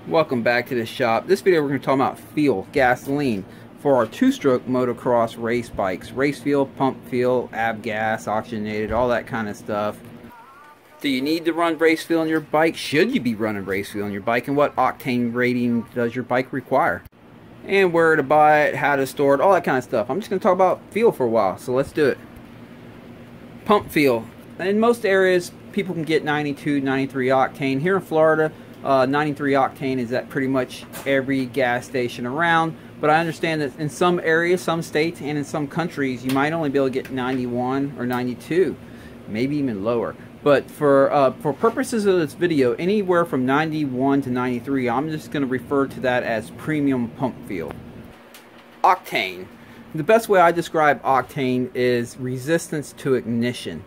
Welcome back to the shop. This video we're going to talk about fuel, gasoline, for our two-stroke motocross race bikes. Race fuel, pump fuel, gas, oxygenated, all that kind of stuff. Do you need to run race fuel in your bike? Should you be running race fuel in your bike? And what octane rating does your bike require? And where to buy it, how to store it, all that kind of stuff. I'm just going to talk about fuel for a while, so let's do it. Pump fuel. In most areas, people can get 92, 93 octane. Here in Florida, 93 octane is at pretty much every gas station around, but I understand that in some areas, some states, and in some countries, you might only be able to get 91 or 92, maybe even lower. But for purposes of this video, anywhere from 91 to 93, I'm just going to refer to that as premium pump fuel. Octane. The best way I describe octane is resistance to ignition.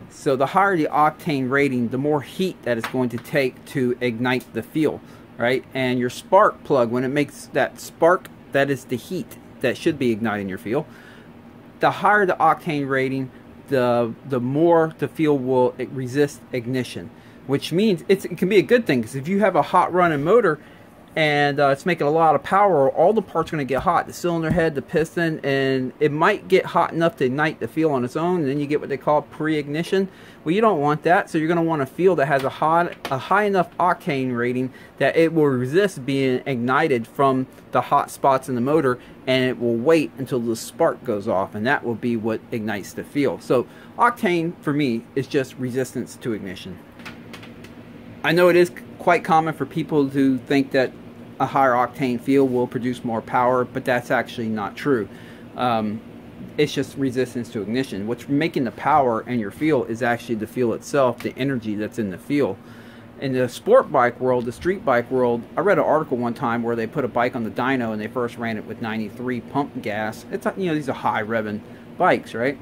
So the higher the octane rating, the more heat that it's going to take to ignite the fuel, right? And your spark plug, when it makes that spark, that is the heat that should be igniting your fuel. The higher the octane rating, the more the fuel will resist ignition, which means it can be a good thing, because if you have a hot running motor and it's making a lot of power, all the parts are going to get hot, the cylinder head, the piston, and it might get hot enough to ignite the fuel on its own, and then you get what they call pre-ignition. Well, you don't want that, so you're going to want a fuel that has a high enough octane rating that it will resist being ignited from the hot spots in the motor, and it will wait until the spark goes off, and that will be what ignites the fuel. So octane for me is just resistance to ignition. I know it is quite common for people to think that a higher octane fuel will produce more power, but that's actually not true. It's just resistance to ignition. What's making the power in your fuel is actually the fuel itself, the energy that's in the fuel. In the sport bike world, the street bike world, I read an article one time where they put a bike on the dyno and they first ran it with 93 pump gas. It's, you know, these are high revving bikes, right?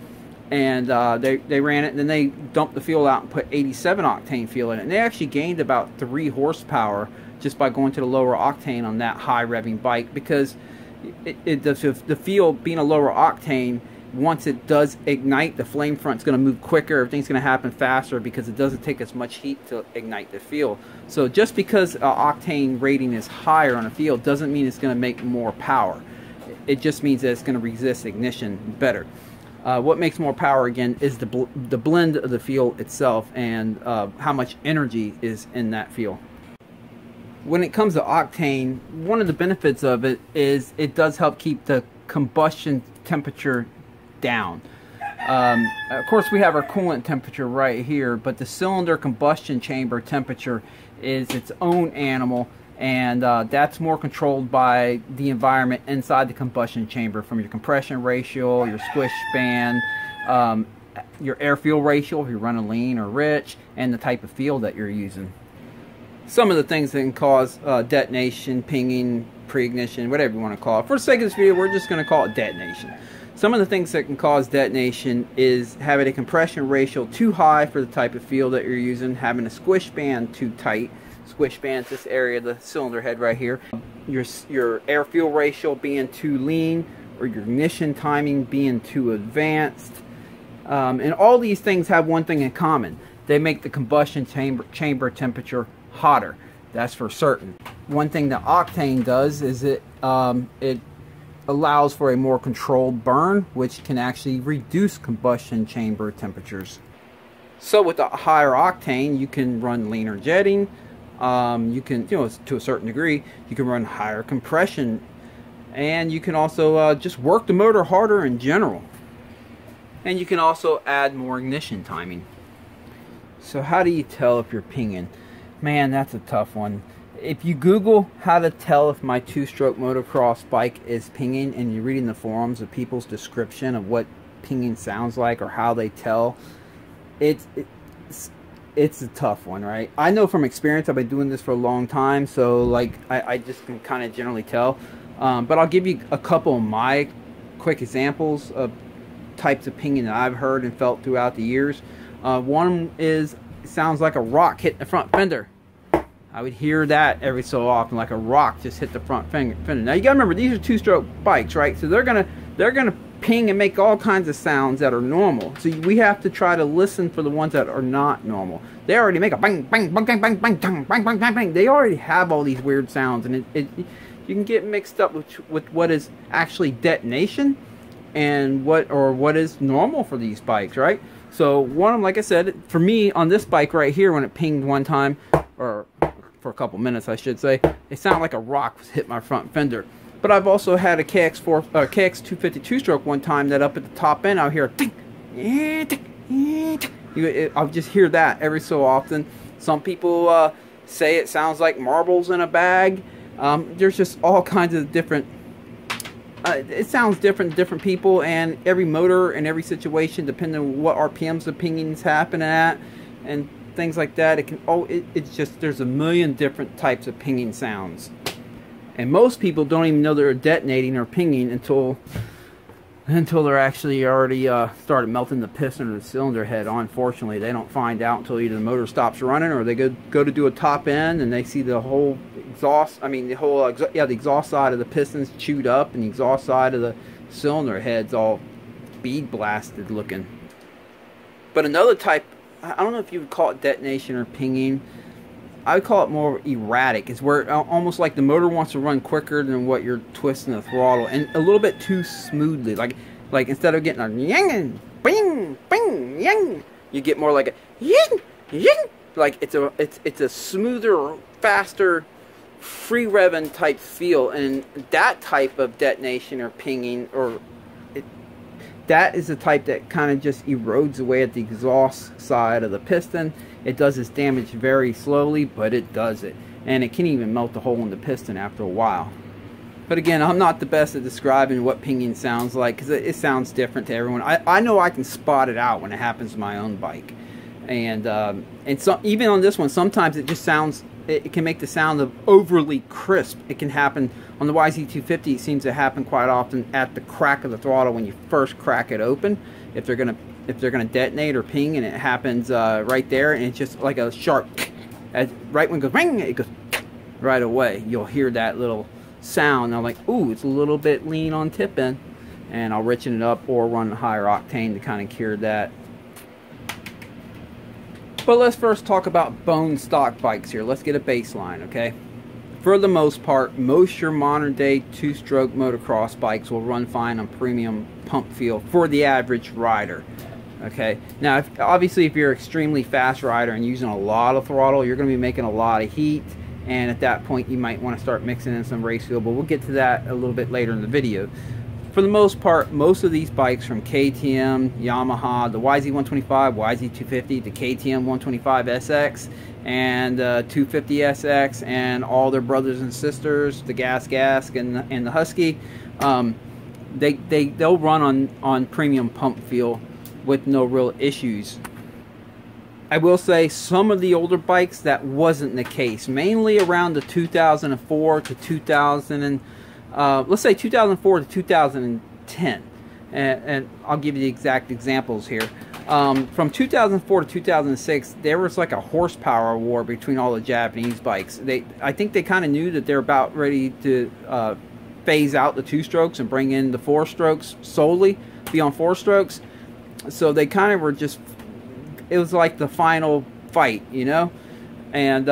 And they ran it, and then they dumped the fuel out and put 87 octane fuel in it. And they actually gained about 3 horsepower just by going to the lower octane on that high revving bike, because the fuel being a lower octane, once it does ignite, the flame front's going to move quicker, everything's going to happen faster, because it doesn't take as much heat to ignite the fuel. So just because octane rating is higher on a fuel doesn't mean it's going to make more power. It just means that it's going to resist ignition better. What makes more power, again, is the blend of the fuel itself, and how much energy is in that fuel. When it comes to octane, one of the benefits of it is it does help keep the combustion temperature down. Of course, we have our coolant temperature right here, but the cylinder combustion chamber temperature is its own animal, and that's more controlled by the environment inside the combustion chamber, from your compression ratio, your squish span, your air-fuel ratio if you're running lean or rich, and the type of fuel that you're using. Some of the things that can cause detonation, pinging, pre-ignition, whatever you want to call it. For the sake of this video, we're just going to call it detonation. Some of the things that can cause detonation is having a compression ratio too high for the type of fuel that you're using, having a squish band too tight. Squish band's this area of the cylinder head right here. Your air-fuel ratio being too lean, or your ignition timing being too advanced. And all these things have one thing in common. They make the combustion chamber temperature hotter. That's for certain. One thing that octane does is it allows for a more controlled burn, which can actually reduce combustion chamber temperatures. So with the higher octane, you can run leaner jetting. You can, you know, to a certain degree, you can run higher compression, and you can also just work the motor harder in general. And you can also add more ignition timing. So how do you tell if you're pinging? Man, that's a tough one. If you Google how to tell if my two-stroke motocross bike is pinging, and you're reading the forums of people's description of what pinging sounds like or how they tell, it's a tough one, right? I know from experience, I've been doing this for a long time, so like I just can kind of generally tell. But I'll give you a couple of my quick examples of types of pinging that I've heard and felt throughout the years. One is, it sounds like a rock hitting the front fender. I would hear that every so often, like a rock just hit the front fender. Now you gotta remember, these are two-stroke bikes, right? So they're gonna ping and make all kinds of sounds that are normal. So we have to try to listen for the ones that are not normal. They already make a bang, bang, bang, bang, bang, bang, bang, bang, bang, bang, bang. They already have all these weird sounds, and you can get mixed up with what is actually detonation and what is normal for these bikes, right? So one of them, like I said, for me on this bike right here, when it pinged one time, or for a couple minutes I should say, it sounded like a rock was hit my front fender. But I've also had a KX250 two-stroke one time that up at the top end I'll hear I'll just hear that every so often. Some people say it sounds like marbles in a bag. There's just all kinds of different it sounds different to different people, and every motor and every situation, depending on what RPMs the pinging's happening at and things like that, it can it's just, there's a million different types of pinging sounds. And most people don't even know they're detonating or pinging until they're actually already started melting the piston or the cylinder head. Unfortunately, they don't find out until either the motor stops running or they go to do a top end and they see the whole exhaust, the exhaust side of the piston's chewed up and the exhaust side of the cylinder head's all bead blasted looking. But another type, I don't know if you would call it detonation or pinging, I would call it more erratic. It's where almost like the motor wants to run quicker than what you're twisting the throttle, and a little bit too smoothly. Like instead of getting a yang, bing, bing, yang, you get more like a yang, yang. Like it's a smoother, faster, free revving type feel, and that type of detonation or pinging that is the type that kind of just erodes away at the exhaust side of the piston. It does its damage very slowly, but it does it. And it can even melt the hole in the piston after a while. But again, I'm not the best at describing what pinging sounds like, because it sounds different to everyone. I know I can spot it out when it happens to my own bike. And so even on this one, sometimes it just sounds, it can make the sound of overly crisp. It can happen on the YZ250. It seems to happen quite often at the crack of the throttle when you first crack it open. If they're gonna detonate or ping, and it happens right there, and it's just like a sharp, right when it goes ring, it goes right away. You'll hear that little sound. And I'm like, ooh, it's a little bit lean on tip end, and I'll richen it up or run higher octane to kind of cure that. But let's first talk about bone stock bikes here. Let's get a baseline, okay? For the most part, most your modern day two-stroke motocross bikes will run fine on premium pump feel for the average rider. Okay, now obviously if you're an extremely fast rider and using a lot of throttle, you're going to be making a lot of heat, and at that point you might want to start mixing in some race feel, but we'll get to that a little bit later in the video. For the most part, most of these bikes from KTM, Yamaha, the YZ125, YZ250, the KTM 125SX, and 250SX, and all their brothers and sisters, the Gas and the Husky, they'll run on premium pump feel with no real issues. I will say some of the older bikes that wasn't the case, mainly around the 2004 to 2000 let's say 2004 to 2010, and I'll give you the exact examples here. From 2004 to 2006, there was like a horsepower war between all the Japanese bikes. I think they kind of knew that they're about ready to phase out the two-strokes and bring in the four-strokes solely, be on four-strokes. So they kind of were just, it was like the final fight, you know? And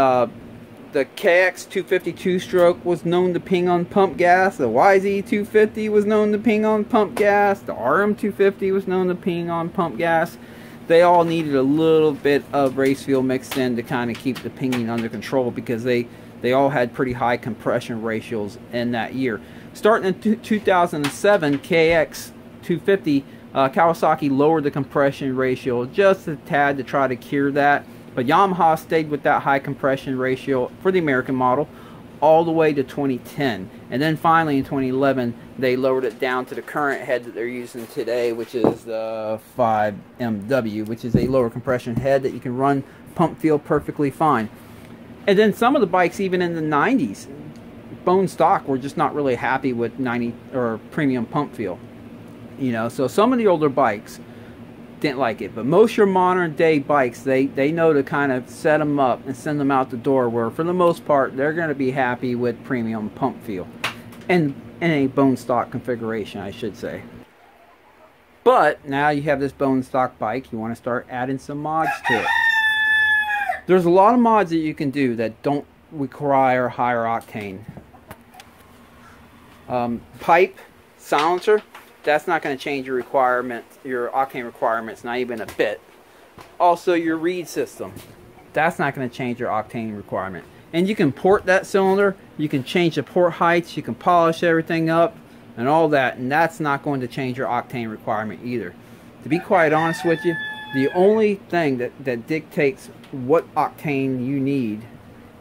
the KX250 two-stroke was known to ping on pump gas. The YZ250 was known to ping on pump gas. The RM250 was known to ping on pump gas. They all needed a little bit of race fuel mixed in to kind of keep the pinging under control, because they all had pretty high compression ratios in that year. Starting in 2007, KX250, Kawasaki lowered the compression ratio just a tad to try to cure that. But Yamaha stayed with that high compression ratio for the American model all the way to 2010. And then finally in 2011, they lowered it down to the current head that they're using today, which is the 5MW, which is a lower compression head that you can run pump feel perfectly fine. And then some of the bikes, even in the 90s, bone stock, were just not really happy with 90 or premium pump feel. You know, so some of the older bikes didn't like it, but most of your modern day bikes, they know to kind of set them up and send them out the door, where for the most part they're going to be happy with premium pump feel and in a bone stock configuration, I should say. But now you have this bone stock bike, you want to start adding some mods to it. There's a lot of mods that you can do that don't require higher octane. Pipe, silencer, that's not going to change your octane requirements, not even a bit. Also your reed system, that's not going to change your octane requirement. And you can port that cylinder, you can change the port heights, you can polish everything up and all that, and that's not going to change your octane requirement either. To be quite honest with you, the only thing that dictates what octane you need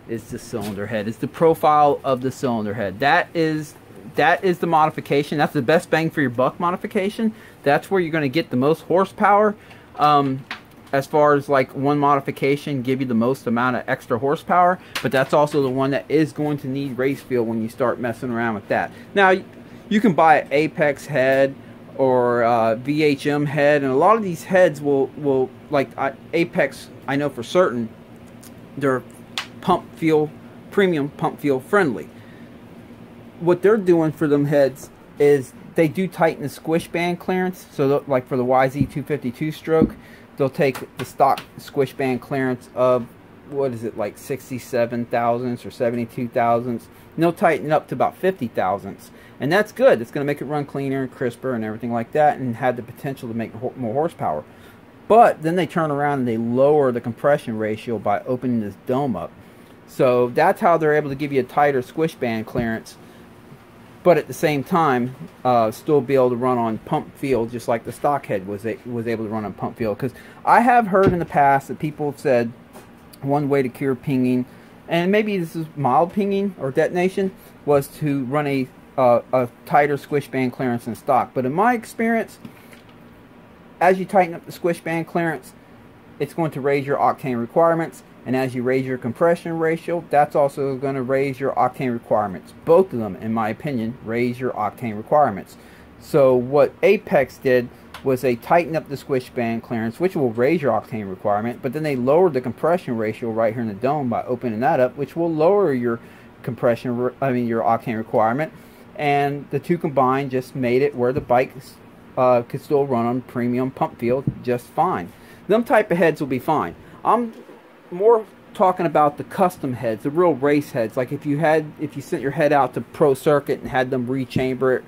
is the cylinder head. It's the profile of the cylinder head. That is the modification. That's the best bang for your buck modification. That's where you're going to get the most horsepower. As far as like one modification give you the most amount of extra horsepower, but that's also the one that is going to need race feel when you start messing around with that. Now you can buy an Apex head or VHM head, and a lot of these heads will like Apex, I know for certain they're premium pump feel friendly. What they're doing for them heads is they do tighten the squish band clearance. So like for the YZ252 stroke, they'll take the stock squish band clearance of, what is it, like 67 thousandths or 72 thousandths, and they'll tighten it up to about 50 thousandths. And that's good. It's going to make it run cleaner and crisper and everything like that, and have the potential to make more horsepower. But then they turn around and they lower the compression ratio by opening this dome up. So that's how they're able to give you a tighter squish band clearance, but at the same time still be able to run on pump feel just like the stock head was able to run on pump feel. Because I have heard in the past that people have said one way to cure pinging, and maybe this is mild pinging or detonation, was to run a tighter squish band clearance than stock. But in my experience, as you tighten up the squish band clearance, it's going to raise your octane requirements. And as you raise your compression ratio, that's also going to raise your octane requirements. Both of them, in my opinion, raise your octane requirements. So what Apex did was they tightened up the squish band clearance, which will raise your octane requirement, but then they lowered the compression ratio right here in the dome by opening that up, which will lower your your octane requirement. And the two combined just made it where the bike could still run on premium pump feel just fine. Them type of heads will be fine. I'm more talking about the custom heads, the real race heads. Like if you sent your head out to Pro Circuit and had them rechamber it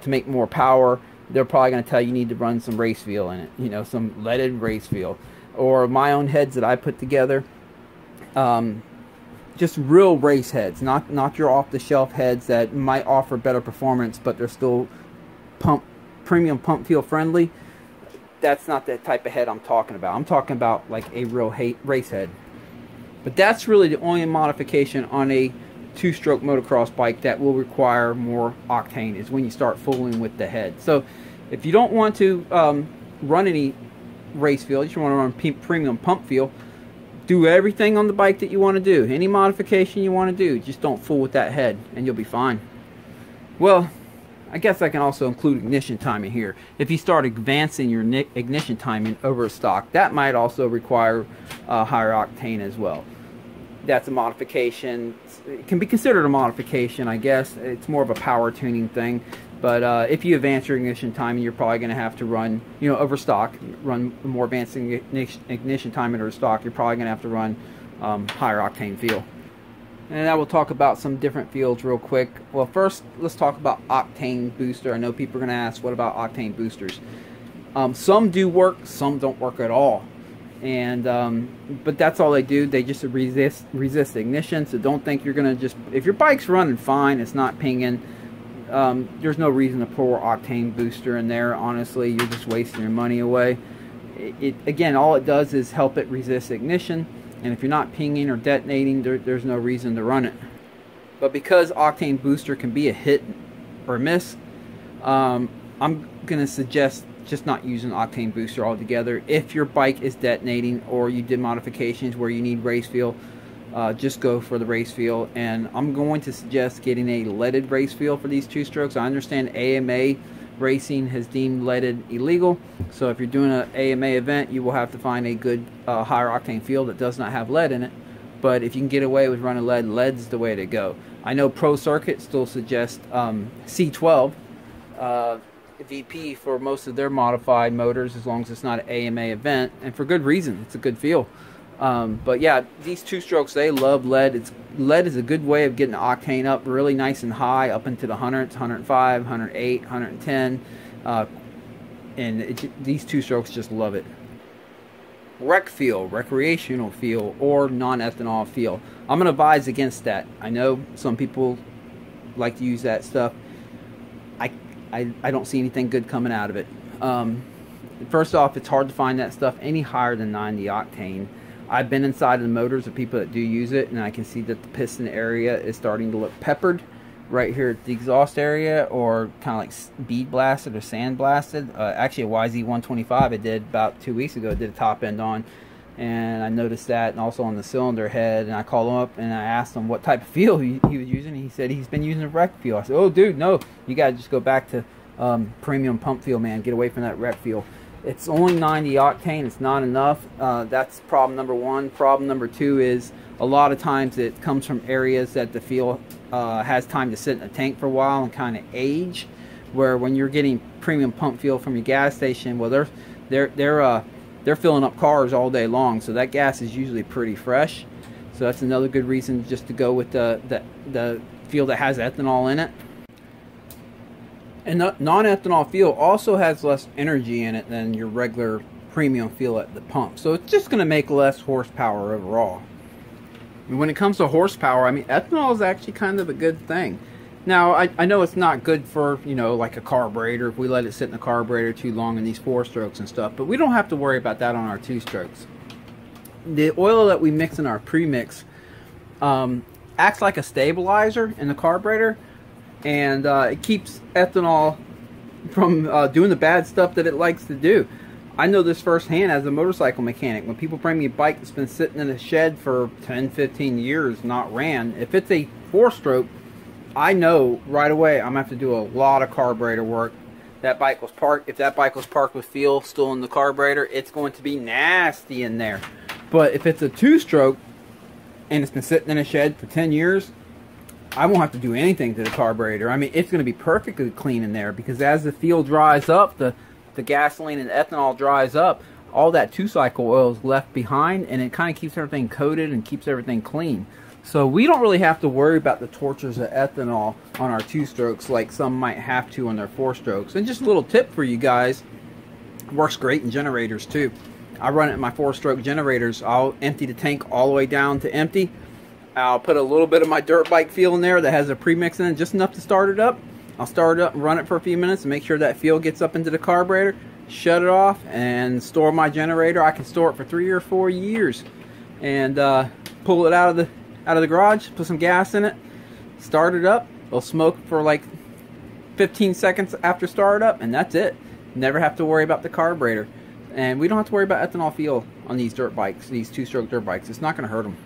to make more power, they're probably going to tell you need to run some race feel in it, you know, some leaded race feel. Or my own heads that I put together, just real race heads, not your off-the-shelf heads that might offer better performance, but they're still premium pump feel friendly. That's not the type of head I'm talking about. I'm talking about like a real race head. But that's really the only modification on a two-stroke motocross bike that will require more octane, is when you start fooling with the head. So if you don't want to run any race feel, you just want to run premium pump feel, do everything on the bike that you want to do. Any modification you want to do, just don't fool with that head and you'll be fine. Well, I guess I can also include ignition timing here. If you start advancing your ignition timing over stock, that might also require higher octane as well. That's a modification. It can be considered a modification, I guess. It's more of a power tuning thing. But if you advance your ignition timing, you're probably going to have to run, you know, over stock. Run more advanced ignition timing over stock. You're probably going to have to run higher octane feel. And I will talk about some different fields real quick. Well, first, let's talk about octane booster. I know people are going to ask, what about octane boosters? Some do work, some don't work at all. And but that's all they do. They just resist ignition. So don't think you're going to just, if your bike's running fine, it's not pinging, there's no reason to pour octane booster in there. Honestly, you're just wasting your money away. Again, all it does is help it resist ignition. And if you're not pinging or detonating, there's no reason to run it. But because octane booster can be a hit or miss, I'm going to suggest just not using octane booster altogether. If your bike is detonating or you did modifications where you need race feel, just go for the race feel. And I'm going to suggest getting a leaded race feel for these two strokes. I understand AMA Racing has deemed leaded illegal, so if you're doing an AMA event, you will have to find a good higher octane feel that does not have lead in it. But if you can get away with running lead, lead's the way to go. I know Pro Circuit still suggests C12, VP for most of their modified motors, as long as it's not an AMA event, and for good reason. It's a good feel. But yeah, these two strokes, they love lead. Lead is a good way of getting the octane up really nice and high, up into the 100s, 105, 108, 110. These two strokes just love it. Rec feel, recreational feel, or non-ethanol feel. I'm going to advise against that. I know some people like to use that stuff. I don't see anything good coming out of it. First off, it's hard to find that stuff any higher than 90 octane. I've been inside of the motors of people that do use it, and I can see that the piston area is starting to look peppered right here at the exhaust area, or kind of like bead blasted or sand blasted. Actually, a YZ125 I did about 2 weeks ago, did a top end on, and I noticed that, and also on the cylinder head. And I called him up and I asked him what type of fuel he was using. He said he's been using a rec fuel. I said, oh dude, no, you gotta just go back to premium pump fuel, man. Get away from that rec fuel. It's only 90 octane. It's not enough. That's problem number one. Problem number two is a lot of times it comes from areas that the fuel has time to sit in a tank for a while and kind of age, where when you're getting premium pump fuel from your gas station, well, they're filling up cars all day long, so that gas is usually pretty fresh. So that's another good reason just to go with the fuel that has ethanol in it. And the non-ethanol fuel also has less energy in it than your regular premium fuel at the pump, so it's just going to make less horsepower overall. And when it comes to horsepower, I mean, ethanol is actually kind of a good thing. Now, I know it's not good for, you know, like a carburetor, if we let it sit in the carburetor too long in these 4-strokes and stuff, but we don't have to worry about that on our 2-strokes. The oil that we mix in our premix acts like a stabilizer in the carburetor, and it keeps ethanol from doing the bad stuff that it likes to do. I know this firsthand as a motorcycle mechanic. When people bring me a bike that's been sitting in a shed for 10, 15 years, not ran, if it's a 4-stroke, I know right away I'm going to have to do a lot of carburetor work. That bike was parked. If that bike was parked with fuel still in the carburetor, it's going to be nasty in there. But if it's a 2-stroke and it's been sitting in a shed for 10 years, I won't have to do anything to the carburetor. I mean, it's going to be perfectly clean in there, because as the fuel dries up, the gasoline and ethanol dries up, all that 2-cycle oil is left behind, and it kind of keeps everything coated and keeps everything clean. So we don't really have to worry about the tortures of ethanol on our 2-strokes like some might have to on their 4-strokes. And just a little tip for you guys, works great in generators too. I run it in my 4-stroke generators. I'll empty the tank all the way down to empty. I'll put a little bit of my dirt bike fuel in there that has a premix in it, just enough to start it up. I'll start it up and run it for a few minutes and make sure that fuel gets up into the carburetor, shut it off, and store my generator. I can store it for 3 or 4 years, and pull it out of the garage, put some gas in it, start it up. It'll smoke for like 15 seconds after startup, and that's it. Never have to worry about the carburetor. And we don't have to worry about ethanol fuel on these dirt bikes, these 2-stroke dirt bikes. It's not going to hurt them.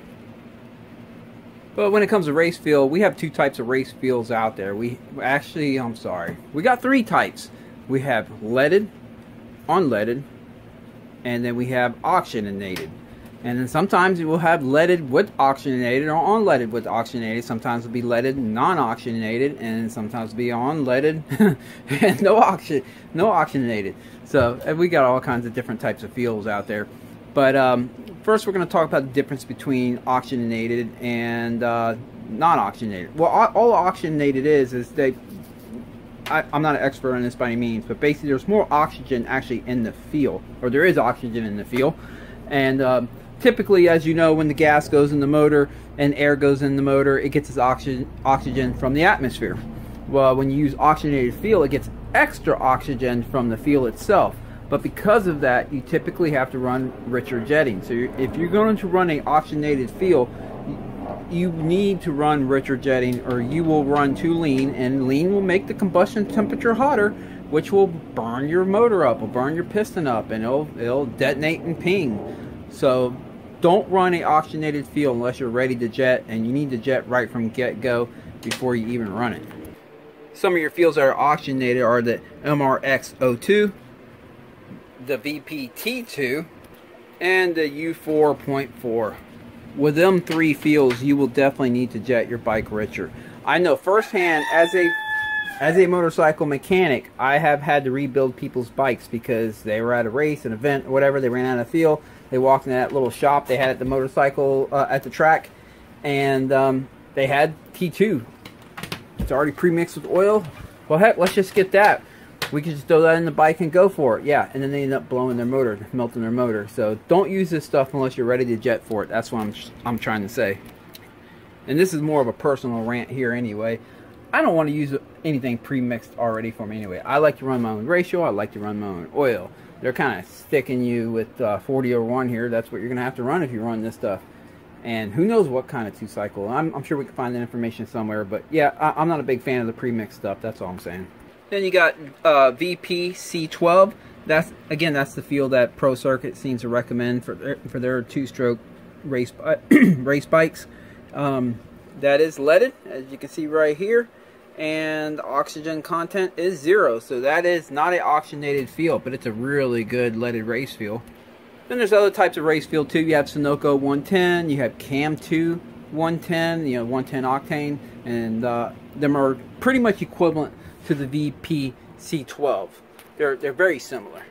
But when it comes to race fuel, we have 2 types of race fuels out there. We got 3 types. We have leaded, unleaded, and then we have oxygenated. And then sometimes we will have leaded with oxygenated or unleaded with oxygenated. Sometimes it'll be leaded non-oxygenated, and sometimes it'll be unleaded and no oxygenated. So we got all kinds of different types of fuels out there. But first we're going to talk about the difference between oxygenated and non-oxygenated. Well, all oxygenated is I'm not an expert on this by any means, but basically there's more oxygen actually in the fuel, or there is oxygen in the fuel. And typically, as you know, when the gas goes in the motor and air goes in the motor, it gets its oxygen from the atmosphere. Well, when you use oxygenated fuel, it gets extra oxygen from the fuel itself. But because of that, you typically have to run richer jetting. So if you're going to run an oxygenated fuel, you need to run richer jetting, or you will run too lean, and lean will make the combustion temperature hotter, which will burn your motor up, will burn your piston up, and it'll detonate and ping. So don't run an oxygenated fuel unless you're ready to jet, and you need to jet right from get-go before you even run it. Some of your fuels that are oxygenated are the MRX02, the VPT2, and the U4.4. With them 3 fuels, you will definitely need to jet your bike richer. I know firsthand, as a As a motorcycle mechanic, I have had to rebuild people's bikes because they were at a race, an event, or whatever. They ran out of fuel. They walked in that little shop they had at the motorcycle at the track, and they had T2. It's already pre-mixed with oil. Well, heck, let's just get that. We could just throw that in the bike and go for it. Yeah, and then they end up blowing their motor, melting their motor. So don't use this stuff unless you're ready to jet for it. That's what I'm trying to say. And this is more of a personal rant here anyway. I don't want to use anything pre-mixed already for me anyway. I like to run my own ratio. I like to run my own oil. They're kind of sticking you with 40/1 here. That's what you're going to have to run if you run this stuff. And who knows what kind of two-cycle. I'm sure we can find that information somewhere. But yeah, I'm not a big fan of the pre-mixed stuff. That's all I'm saying. Then you got VP C12. That's the fuel that Pro Circuit seems to recommend for their two-stroke race bikes. That is leaded, as you can see right here, and oxygen content is 0. So that is not an oxygenated fuel, but it's a really good leaded race fuel. Then there's other types of race fuel too. You have Sunoco 110, you have Cam2 110, 110 octane, and them are pretty much equivalent to the VP C12. They're very similar.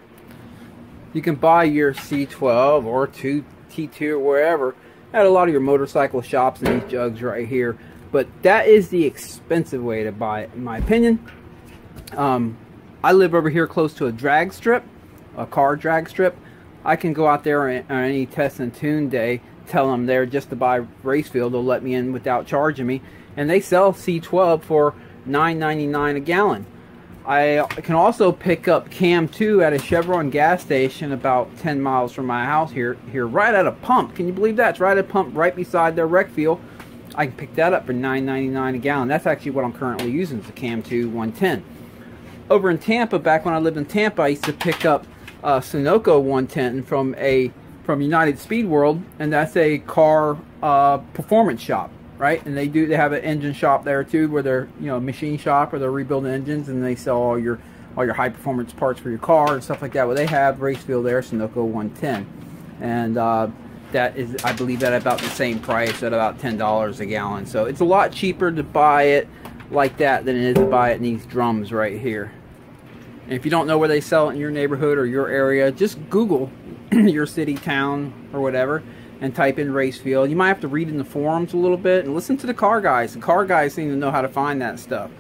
You can buy your C12 or T2 or wherever at a lot of your motorcycle shops in these jugs right here, but that is the expensive way to buy it, in my opinion. I live over here close to a drag strip, a car drag strip. I can go out there on any test and tune day, tell them there just to buy race fuel. They'll let me in without charging me, and they sell C12 for $9.99 a gallon. I can also pick up Cam2 at a Chevron gas station about 10 miles from my house here right at a pump. Can you believe that? It's right at a pump right beside their rec fuel. I can pick that up for $9.99 a gallon. That's actually what I'm currently using, is the Cam2 110. Over in Tampa, back when I lived in Tampa, I used to pick up Sunoco 110 from United Speed World, and that's a car performance shop. Right, and they have an engine shop there too, where they're machine shop, where they're rebuilding engines, and they sell all your high performance parts for your car and stuff like that. Well, they have race fuel there, Sunoco 110, and that is, I believe, at about the same price, at about $10 a gallon. So it's a lot cheaper to buy it like that than it is to buy it in these drums right here. And if you don't know where they sell it in your neighborhood or your area, just Google your city, town, or whatever, and type in race fuel. You might have to read in the forums a little bit and listen to the car guys. The car guys seem to know how to find that stuff.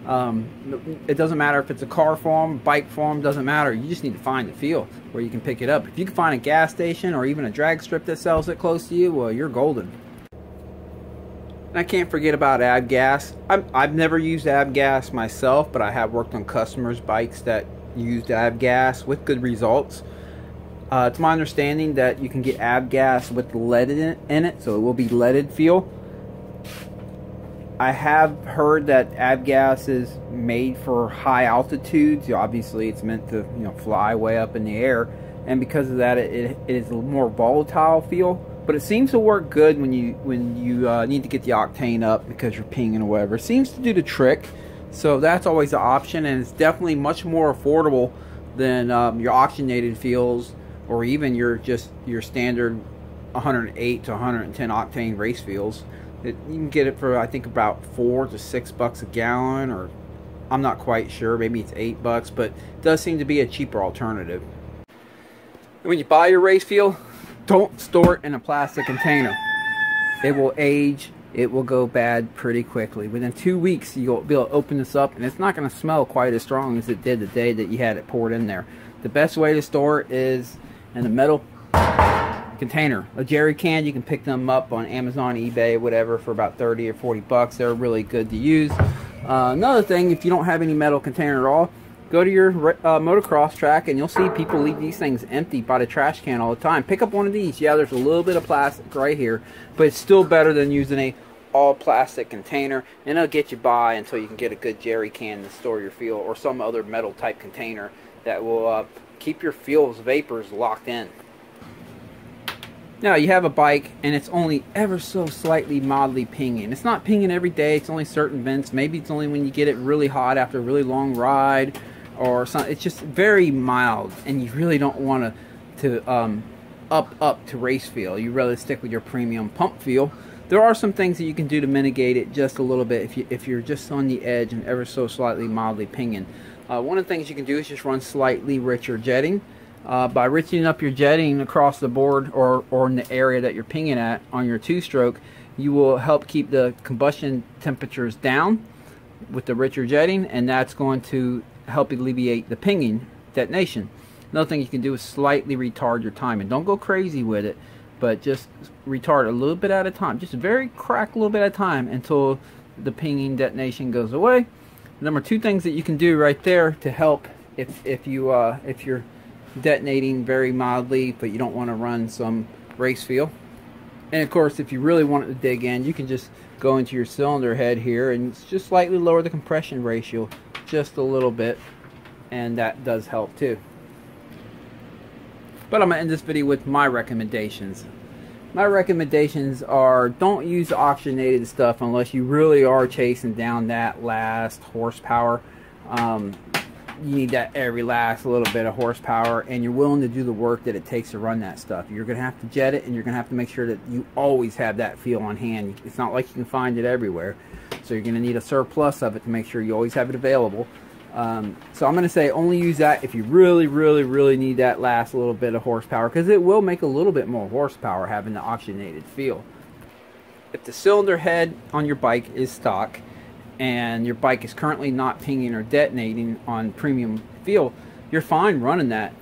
It doesn't matter if it's a car forum, bike forum, doesn't matter. You just need to find the fuel where you can pick it up. If you can find a gas station or even a drag strip that sells it close to you, well, you're golden. And I can't forget about AbGas. I've never used AbGas myself, but I have worked on customers' bikes that used AbGas with good results. It's my understanding that you can get AbGas with lead in it, so it will be leaded fuel. I have heard that AbGas is made for high altitudes. Obviously, it's meant to fly way up in the air, and because of that, it is a more volatile fuel. But it seems to work good when you need to get the octane up because you're pinging or whatever. It seems to do the trick, so that's always an option, and it's definitely much more affordable than your oxygenated fuels, or even your standard 108 to 110 octane race fuels. You can get it for, I think, about $4 to $6 a gallon, or I'm not quite sure, maybe it's $8, but it does seem to be a cheaper alternative. When you buy your race fuel, don't store it in a plastic container. It will age, it will go bad pretty quickly. Within 2 weeks, you'll be able to open this up, and it's not going to smell quite as strong as it did the day that you had it poured in there. The best way to store it is in a metal container. A jerry can, you can pick them up on Amazon, eBay, whatever, for about 30 or 40 bucks. They're really good to use. Another thing, if you don't have any metal container at all, go to your motocross track and you'll see people leave these things empty by the trash can all the time. Pick up one of these. Yeah, there's a little bit of plastic right here, but it's still better than using a all plastic container, and it'll get you by until you can get a good jerry can to store your fuel, or some other metal type container that will keep your fuel's vapors locked in. Now, you have a bike and it's only ever so slightly mildly pinging. It's not pinging every day. It's only certain vents. Maybe it's only when you get it really hot after a really long ride or something. It's just very mild, and you really don't want to up to race fuel. You rather stick with your premium pump fuel. There are some things that you can do to mitigate it just a little bit if you're just on the edge and ever so slightly mildly pinging. One of the things you can do is just run slightly richer jetting. By riching up your jetting across the board or in the area that you're pinging at on your two-stroke, you will help keep the combustion temperatures down with the richer jetting, and that's going to help alleviate the pinging detonation. Another thing you can do is slightly retard your timing. Don't go crazy with it, but just retard a little bit at a time. Just very crack a little bit at a time until the pinging detonation goes away. Number two things that you can do right there to help if you're detonating very mildly but you don't want to run some race fuel. And of course, if you really want it to dig in, you can just go into your cylinder head here and just slightly lower the compression ratio just a little bit, and that does help too. But I'm going to end this video with my recommendations. My recommendations are, don't use the oxygenated stuff unless you really are chasing down that last horsepower. You need that every last little bit of horsepower, and you're willing to do the work that it takes to run that stuff. You're going to have to jet it, and you're going to have to make sure that you always have that fuel on hand. It's not like you can find it everywhere, so you're going to need a surplus of it to make sure you always have it available. So I'm going to say only use that if you really need that last little bit of horsepower, because it will make a little bit more horsepower having the oxygenated fuel. If the cylinder head on your bike is stock and your bike is currently not pinging or detonating on premium fuel, you're fine running that.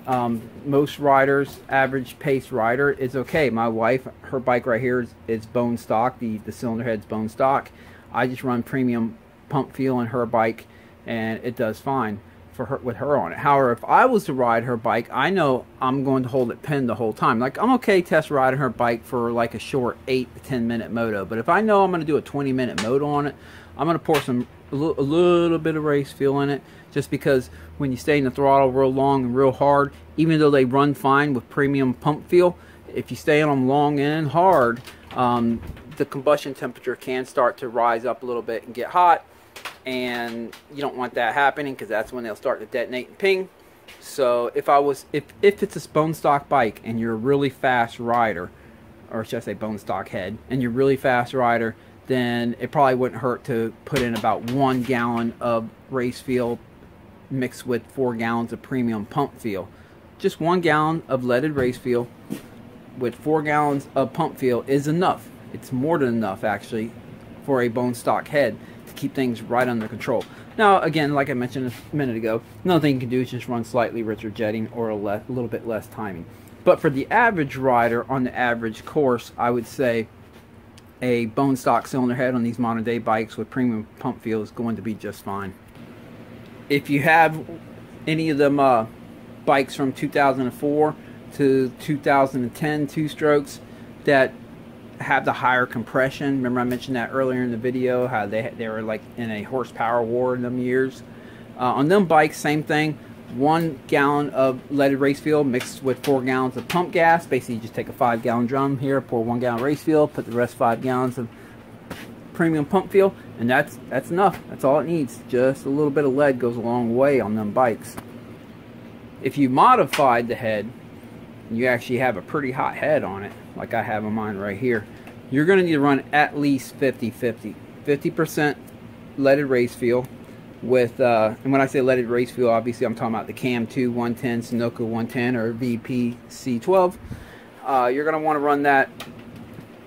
Most riders, average pace rider, is okay. My wife, her bike right here is bone stock. The cylinder head's bone stock. I just run premium pump fuel in her bike, and it does fine for her with her on it. However, if I was to ride her bike, I know I'm going to hold it pinned the whole time. Like, I'm okay test riding her bike for like a short 8 to 10 minute moto, but if I know I'm going to do a 20-minute moto on it, I'm going to pour a little bit of race fuel in it, just because when you stay in the throttle real long and real hard, even though they run fine with premium pump fuel, if you stay on them long and hard, the combustion temperature can start to rise up a little bit and get hot, and you don't want that happening, because that's when they'll start to detonate and ping. So if it's a bone stock bike and you're a really fast rider, or should I say bone stock head, and you're a really fast rider, then it probably wouldn't hurt to put in about 1 gallon of race fuel mixed with 4 gallons of premium pump fuel. Just 1 gallon of leaded race fuel with 4 gallons of pump fuel is enough. It's more than enough, actually, for a bone stock head to keep things right under control. Now, again, like I mentioned a minute ago, another thing you can do is just run slightly richer jetting or a little bit less timing. But for the average rider on the average course, I would say a bone stock cylinder head on these modern day bikes with premium pump fuel is going to be just fine. If you have any of them bikes from 2004 to 2010 two-strokes that have the higher compression, remember I mentioned that earlier in the video, how they were like in a horsepower war in them years. On them bikes, same thing. 1 gallon of leaded race fuel mixed with 4 gallons of pump gas. Basically, you just take a 5-gallon drum here, pour 1 gallon race fuel, put the rest 5 gallons of premium pump fuel, and that's enough. That's all it needs. Just a little bit of lead goes a long way on them bikes. If you modified the head, you actually have a pretty hot head on it, like I have on mine right here, you're going to need to run at least 50-50. 50% leaded race fuel with, and when I say leaded race fuel, obviously I'm talking about the Cam 2 110, Sunoco 110, or VP C12. You're going to want to run that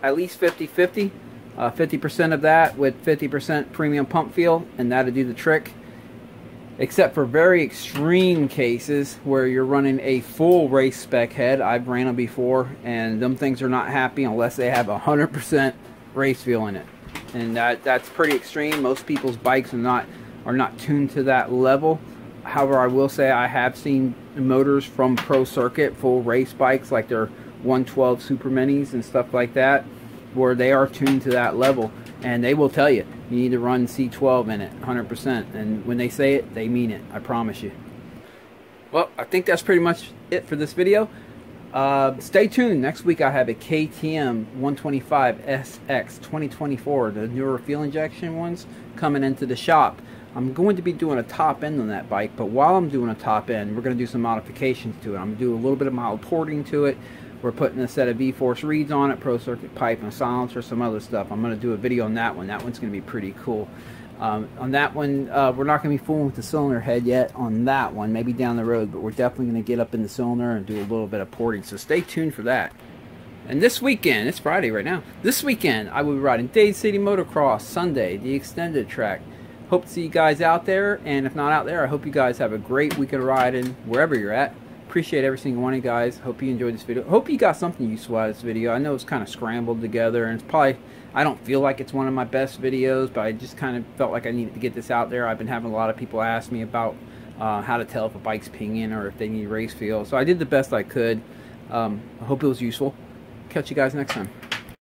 at least 50-50. 50% of that with 50% premium pump fuel, and that'll do the trick. Except for very extreme cases where you're running a full race spec head. I've ran them before, and them things are not happy unless they have 100% race fuel in it. And that's pretty extreme. Most people's bikes are not tuned to that level. However, I will say I have seen motors from Pro Circuit, full race bikes, like their 112 Super Minis and stuff like that, where they are tuned to that level, and they will tell you need to run C12 in it 100%, and when they say it, they mean it, I promise you. Well, I think that's pretty much it for this video. Stay tuned. Next week I have a KTM 125 SX 2024, the newer fuel injection ones, coming into the shop. I'm going to be doing a top end on that bike, but while I'm doing a top end, we're going to do some modifications to it. I'm going to do a little bit of mild porting to it. We're putting a set of V-Force reeds on it, Pro Circuit pipe and silencer, some other stuff. I'm going to do a video on that one. That one's going to be pretty cool. On that one, we're not going to be fooling with the cylinder head yet on that one, maybe down the road, but we're definitely going to get up in the cylinder and do a little bit of porting, so stay tuned for that. And this weekend, it's Friday right now, this weekend I will be riding Dade City Motocross Sunday, the extended track. Hope to see you guys out there, and if not out there, I hope you guys have a great weekend riding wherever you're at. Appreciate every single one of you guys. Hope you enjoyed this video. Hope you got something useful out of this video. I know it's kind of scrambled together, and it's probably, I don't feel like it's one of my best videos, but I just kind of felt like I needed to get this out there. I've been having a lot of people ask me about how to tell if a bike's pinging or if they need race feel. So I did the best I could. I hope it was useful. Catch you guys next time.